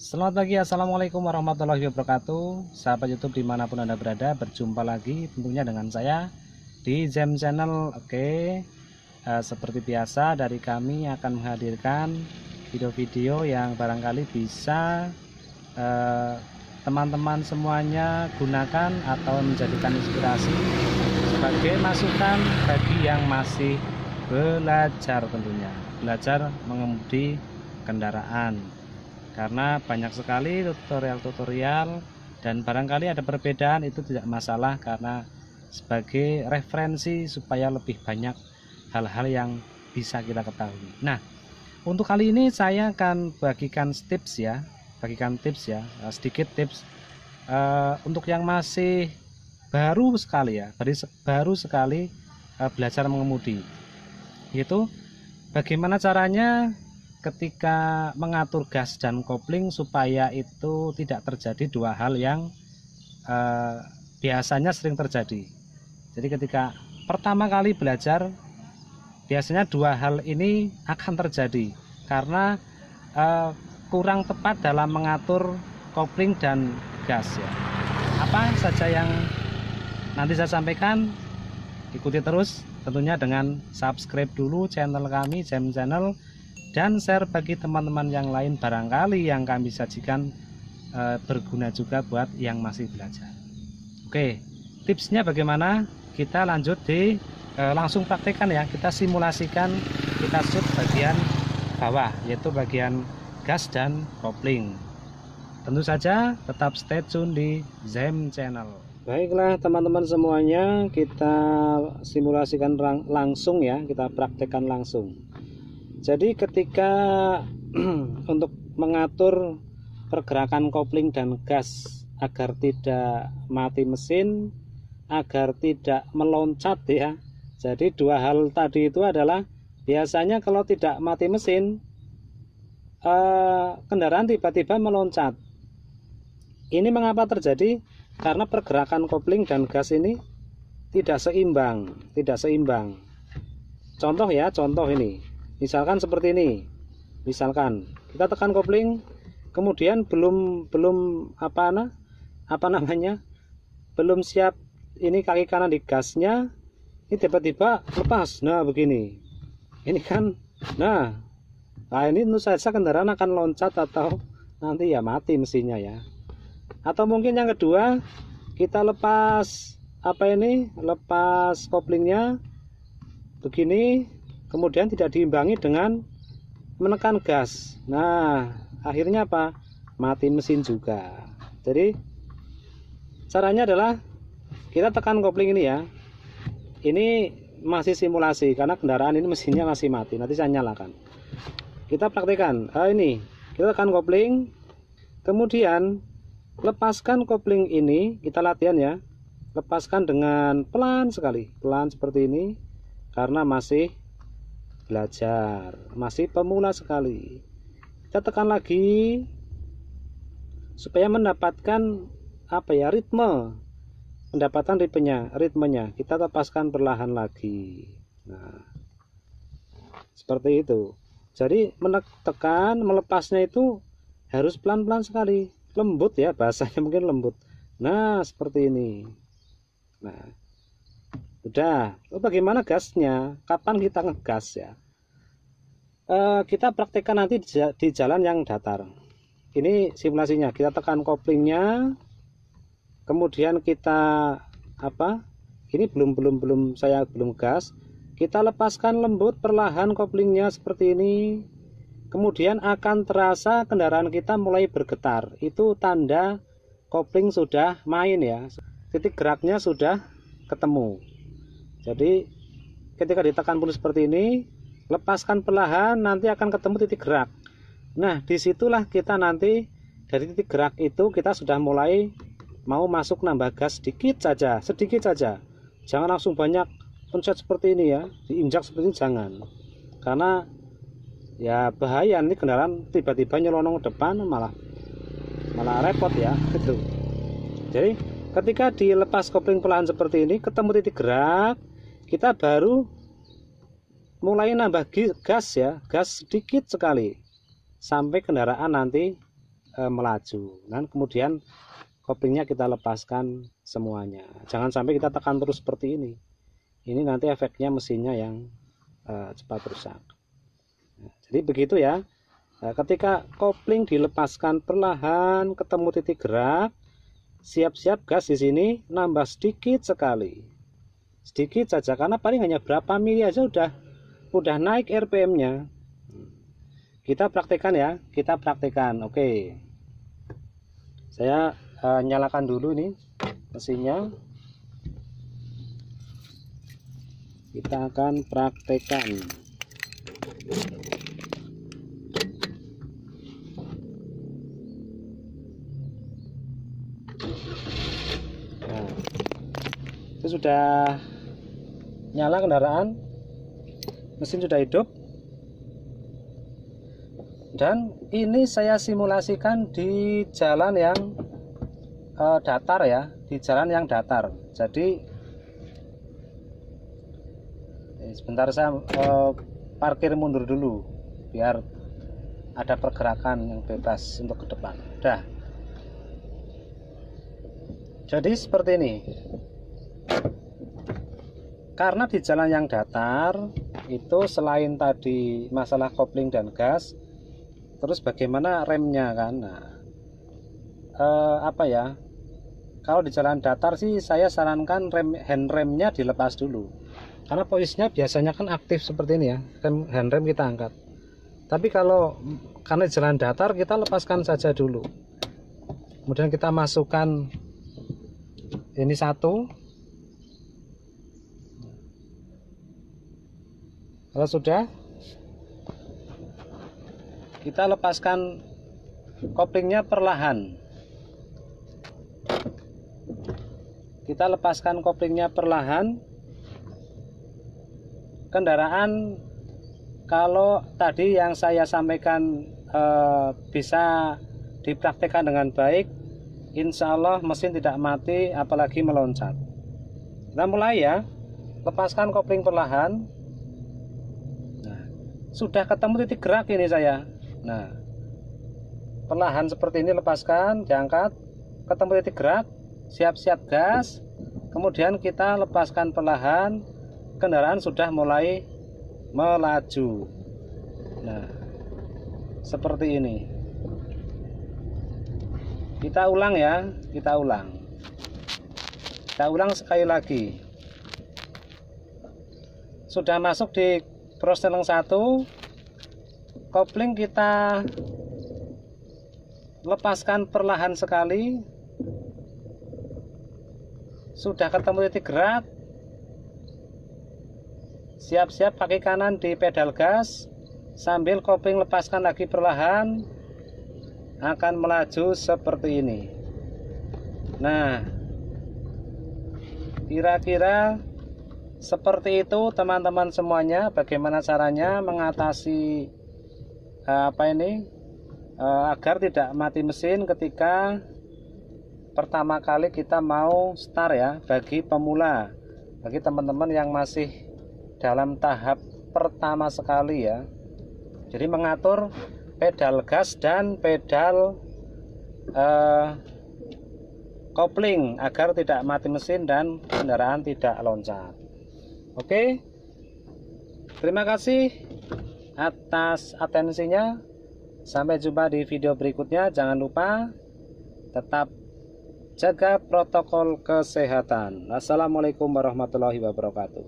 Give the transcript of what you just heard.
Selamat pagi, assalamualaikum warahmatullahi wabarakatuh. Sahabat YouTube dimanapun Anda berada, berjumpa lagi tentunya dengan saya di Zem Channel. Seperti biasa dari kami akan menghadirkan video-video yang barangkali bisa teman-teman semuanya gunakan atau menjadikan inspirasi sebagai masukan bagi yang masih belajar, tentunya belajar mengemudi kendaraan. Karena banyak sekali tutorial-tutorial dan barangkali ada perbedaan, itu tidak masalah karena sebagai referensi supaya lebih banyak hal-hal yang bisa kita ketahui. Nah, untuk kali ini saya akan bagikan tips ya, sedikit tips untuk yang masih baru sekali ya, baru sekali belajar mengemudi. Yaitu bagaimana caranya ketika mengatur gas dan kopling supaya itu tidak terjadi dua hal yang biasanya sering terjadi. Jadi ketika pertama kali belajar, biasanya dua hal ini akan terjadi karena kurang tepat dalam mengatur kopling dan gas ya. Apa saja yang nanti saya sampaikan, ikuti terus tentunya dengan subscribe dulu channel kami, Zem Channel, dan share bagi teman-teman yang lain, barangkali yang kami sajikan berguna juga buat yang masih belajar. Oke, tipsnya bagaimana? Kita lanjut langsung praktekkan ya. Kita simulasikan, kita shoot bagian bawah, yaitu bagian gas dan kopling. Tentu saja tetap stay tune di Zem Channel. Baiklah teman-teman semuanya, kita simulasikan langsung ya, kita praktekkan langsung. Jadi ketika untuk mengatur pergerakan kopling dan gas agar tidak mati mesin, agar tidak meloncat ya. Jadi dua hal tadi itu adalah biasanya kalau tidak mati mesin, kendaraan tiba-tiba meloncat. Ini mengapa terjadi? Karena pergerakan kopling dan gas ini tidak seimbang. Contoh ya, contoh ini. Misalkan seperti ini, misalkan kita tekan kopling, kemudian belum belum siap ini kaki kanan di gasnya, ini tiba-tiba lepas. Nah begini, ini kan, nah ini tentu saja kendaraan akan loncat atau nanti ya mati mesinnya ya. Atau mungkin yang kedua, kita lepas lepas koplingnya begini, kemudian tidak diimbangi dengan menekan gas. Nah, akhirnya apa? Mati mesin juga. Jadi caranya adalah kita tekan kopling ini ya. Ini masih simulasi karena kendaraan ini mesinnya masih mati. Nanti saya nyalakan. Kita praktekkan. Ini kita tekan kopling, kemudian lepaskan kopling ini. Kita latihan ya. Lepaskan dengan pelan sekali, pelan seperti ini, karena masih belajar, masih pemula sekali. Kita tekan lagi supaya mendapatkan ritme, mendapatkan ritmenya. Kita lepaskan perlahan lagi. Nah, seperti itu. Jadi menekan, melepasnya itu harus pelan-pelan sekali, lembut ya, bahasanya mungkin lembut. Nah, seperti ini. Nah, udah. Bagaimana gasnya? Kapan kita ngegas ya? Kita praktekkan nanti di jalan yang datar. Ini simulasinya. Kita tekan koplingnya, kemudian kita Ini saya belum gas. Kita lepaskan lembut perlahan koplingnya seperti ini. Kemudian akan terasa kendaraan kita mulai bergetar. Itu tanda kopling sudah main ya. Titik geraknya sudah ketemu. Jadi ketika ditekan pun seperti ini, lepaskan perlahan, nanti akan ketemu titik gerak. Nah, disitulah kita nanti dari titik gerak itu kita sudah mulai mau masuk nambah gas sedikit saja. Jangan langsung banyak pencet seperti ini ya, diinjak seperti ini jangan. Karena ya bahaya, ini kendaraan tiba-tiba nyelonong ke depan malah repot ya gitu. Jadi ketika dilepas kopling perlahan seperti ini, ketemu titik gerak, kita baru mulai nambah gas ya, gas sedikit sekali sampai kendaraan nanti melaju. Dan kemudian koplingnya kita lepaskan semuanya. Jangan sampai kita tekan terus seperti ini. Ini nanti efeknya mesinnya yang cepat rusak. Nah, jadi begitu ya. Nah, ketika kopling dilepaskan perlahan ketemu titik gerak, siap-siap gas di sini nambah sedikit sekali. Sedikit saja karena paling hanya berapa mili aja udah naik RPM-nya. Kita praktekkan ya, kita praktekkan. Oke. Saya nyalakan dulu nih mesinnya. Kita akan praktekkan. Nah, itu sudah nyala kendaraan, mesin sudah hidup, dan ini saya simulasikan di jalan yang datar ya, di jalan yang datar. Jadi sebentar saya parkir mundur dulu biar ada pergerakan yang bebas untuk ke depan. Dah. Jadi seperti ini. Karena di jalan yang datar itu selain tadi masalah kopling dan gas, terus bagaimana remnya kan? Nah, apa ya? Kalau di jalan datar sih saya sarankan handremnya dilepas dulu. Karena posisinya biasanya kan aktif seperti ini ya, handrem kita angkat. Tapi karena di jalan datar kita lepaskan saja dulu. Kemudian kita masukkan ini satu. Kalau sudah, kita lepaskan koplingnya perlahan. Kita lepaskan koplingnya perlahan. Kendaraan kalau tadi yang saya sampaikan bisa dipraktekkan dengan baik, insya Allah mesin tidak mati apalagi meloncat. Kita mulai ya, lepaskan kopling perlahan. Nah, sudah ketemu titik gerak ini saya. Nah, perlahan seperti ini lepaskan, diangkat, ketemu titik gerak, siap-siap gas, kemudian kita lepaskan perlahan, kendaraan sudah mulai melaju. Nah, seperti ini. Kita ulang ya, kita ulang sekali lagi. Sudah masuk di prosteling 1, kopling kita lepaskan perlahan sekali. Sudah ketemu titik gerak, siap-siap kaki kanan di pedal gas sambil kopling lepaskan lagi perlahan, akan melaju seperti ini. Nah, kira-kira seperti itu teman-teman semuanya. Bagaimana caranya mengatasi agar tidak mati mesin ketika pertama kali kita mau start ya, bagi pemula, bagi teman-teman yang masih dalam tahap pertama sekali ya. Jadi mengatur pedal gas dan pedal kopling agar tidak mati mesin dan kendaraan tidak loncat. Oke, terima kasih atas atensinya. Sampai jumpa di video berikutnya. Jangan lupa tetap jaga protokol kesehatan. Assalamualaikum warahmatullahi wabarakatuh.